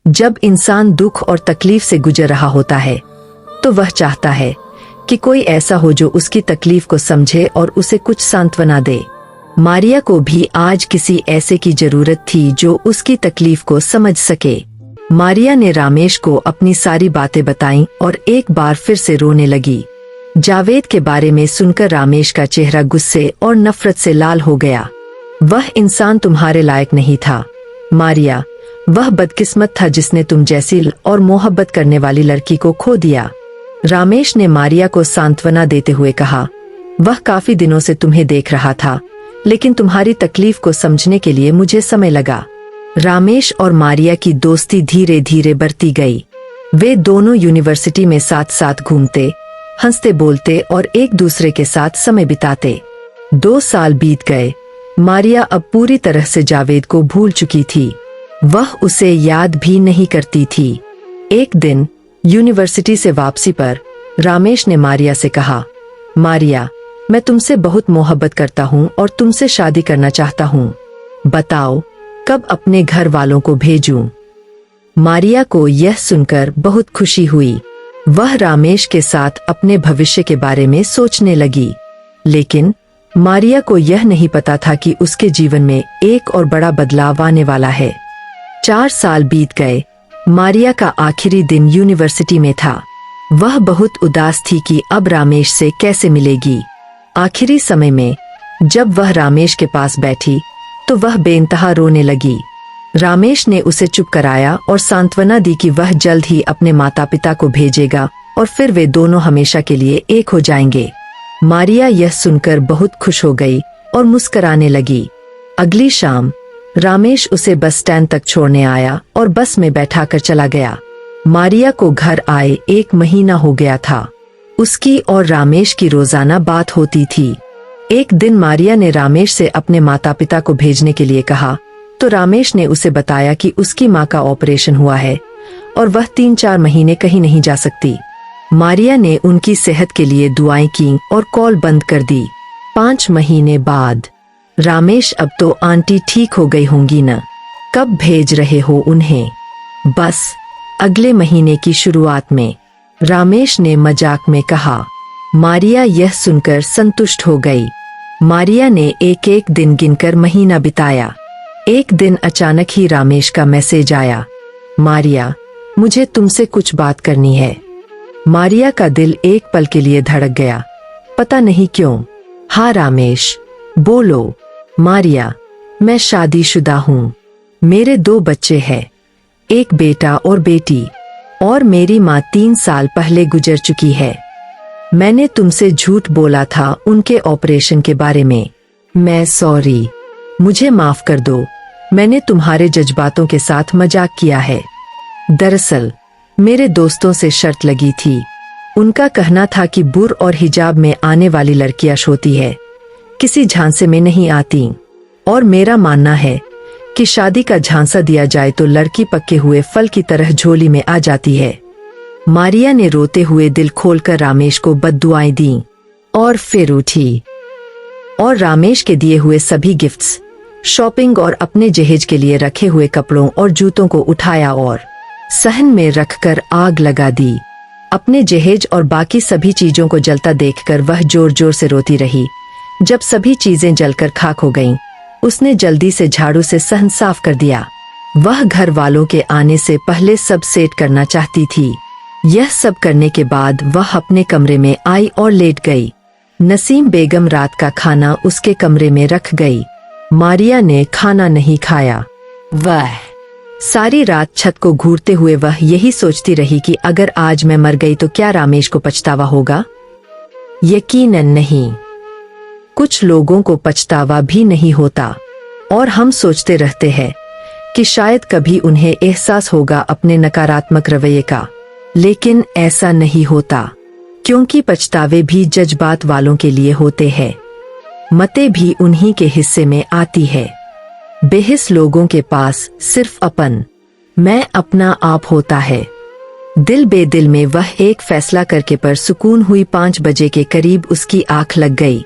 जब इंसान दुख और तकलीफ से गुजर रहा होता है तो वह चाहता है कि कोई ऐसा हो जो उसकी तकलीफ को समझे और उसे कुछ सांत्वना दे। मारिया को भी आज किसी ऐसे की जरूरत थी जो उसकी तकलीफ को समझ सके। मारिया ने रमेश को अपनी सारी बातें बताईं और एक बार फिर से रोने लगी। जावेद के बारे में सुनकर रमेश का चेहरा गुस्से और नफरत से लाल हो गया। वह इंसान तुम्हारे लायक नहीं था मारिया, वह बदकिस्मत था जिसने तुम जैसी और मोहब्बत करने वाली लड़की को खो दिया। रमेश ने मारिया को सांत्वना देते हुए कहा, वह काफी दिनों से तुम्हें देख रहा था, लेकिन तुम्हारी तकलीफ को समझने के लिए मुझे समय लगा। रमेश और मारिया की दोस्ती धीरे धीरे बढ़ती गई। वे दोनों यूनिवर्सिटी में साथ साथ घूमते, हंसते बोलते और एक दूसरे के साथ समय बिताते। 2 साल बीत गए। मारिया अब पूरी तरह से जावेद को भूल चुकी थी। वह उसे याद भी नहीं करती थी। एक दिन यूनिवर्सिटी से वापसी पर रमेश ने मारिया से कहा, मारिया, मैं तुमसे बहुत मोहब्बत करता हूँ और तुमसे शादी करना चाहता हूँ। बताओ कब अपने घर वालों को भेजूं? मारिया को यह सुनकर बहुत खुशी हुई। वह रमेश के साथ अपने भविष्य के बारे में सोचने लगी, लेकिन मारिया को यह नहीं पता था कि उसके जीवन में एक और बड़ा बदलाव आने वाला है। 4 साल बीत गए। मारिया का आखिरी दिन यूनिवर्सिटी में था। वह बहुत उदास थी कि अब रमेश से कैसे मिलेगी। आखिरी समय में जब वह रमेश के पास बैठी तो वह बेइंतहा रोने लगी। रमेश ने उसे चुप कराया और सांत्वना दी कि वह जल्द ही अपने माता पिता को भेजेगा और फिर वे दोनों हमेशा के लिए एक हो जाएंगे। मारिया यह सुनकर बहुत खुश हो गई और मुस्कुराने लगी। अगली शाम रमेश उसे बस स्टैंड तक छोड़ने आया और बस में बैठाकर चला गया। मारिया को घर आए 1 महीना हो गया था। उसकी और रमेश की रोजाना बात होती थी। एक दिन मारिया ने रमेश से अपने माता पिता को भेजने के लिए कहा तो रमेश ने उसे बताया कि उसकी माँ का ऑपरेशन हुआ है और वह 3-4 महीने कहीं नहीं जा सकती। मारिया ने उनकी सेहत के लिए दुआएं की और कॉल बंद कर दी। 5 महीने बाद, रमेश, अब तो आंटी ठीक हो गई होंगी न? कब भेज रहे हो उन्हें? बस अगले महीने की शुरुआत में, रमेश ने मजाक में कहा। मारिया यह सुनकर संतुष्ट हो गई। मारिया ने एक दिन गिनकर महीना बिताया। एक दिन अचानक ही रमेश का मैसेज आया, मारिया, मुझे तुमसे कुछ बात करनी है। मारिया का दिल एक पल के लिए धड़क गया, पता नहीं क्यों। हाँ रमेश, बोलो। मारिया, मैं शादीशुदा हूँ। मेरे 2 बच्चे हैं, एक बेटा और बेटी, और मेरी माँ 3 साल पहले गुजर चुकी है। मैंने तुमसे झूठ बोला था उनके ऑपरेशन के बारे में। मैं सॉरी, मुझे माफ कर दो। मैंने तुम्हारे जज्बातों के साथ मजाक किया है। दरअसल मेरे दोस्तों से शर्त लगी थी। उनका कहना था कि बुर और हिजाब में आने वाली लड़कियां होती है, किसी झांसे में नहीं आती, और मेरा मानना है कि शादी का झांसा दिया जाए तो लड़की पके हुए फल की तरह झोली में आ जाती है। मारिया ने रोते हुए दिल खोलकर रमेश को बद्दुआएं दी और फिर उठी और रमेश के दिए हुए सभी गिफ्ट्स, शॉपिंग और अपने जहेज के लिए रखे हुए कपड़ों और जूतों को उठाया और सहन में रखकर आग लगा दी। अपने जहेज और बाकी सभी चीजों को जलता देखकर वह जोर जोर से रोती रही। जब सभी चीजें जलकर खाक हो गईं, उसने जल्दी से झाड़ू से सहन साफ कर दिया। वह घर वालों के आने से पहले सब सेट करना चाहती थी। यह सब करने के बाद वह अपने कमरे में आई और लेट गई। नसीम बेगम रात का खाना उसके कमरे में रख गई। मारिया ने खाना नहीं खाया। वह सारी रात छत को घूरते हुए वह यही सोचती रही कि अगर आज मैं मर गई तो क्या रमेश को पछतावा होगा? यकीनन नहीं। कुछ लोगों को पछतावा भी नहीं होता और हम सोचते रहते हैं कि शायद कभी उन्हें एहसास होगा अपने नकारात्मक रवैये का, लेकिन ऐसा नहीं होता, क्योंकि पछतावे भी जज्बात वालों के लिए होते हैं। मतें भी उन्हीं के हिस्से में आती है। बेहिस लोगों के पास सिर्फ अपन, मैं अपना आप होता है। दिल बेदिल में वह एक फैसला करके पर सुकून हुई। 5 बजे के करीब उसकी आंख लग गई।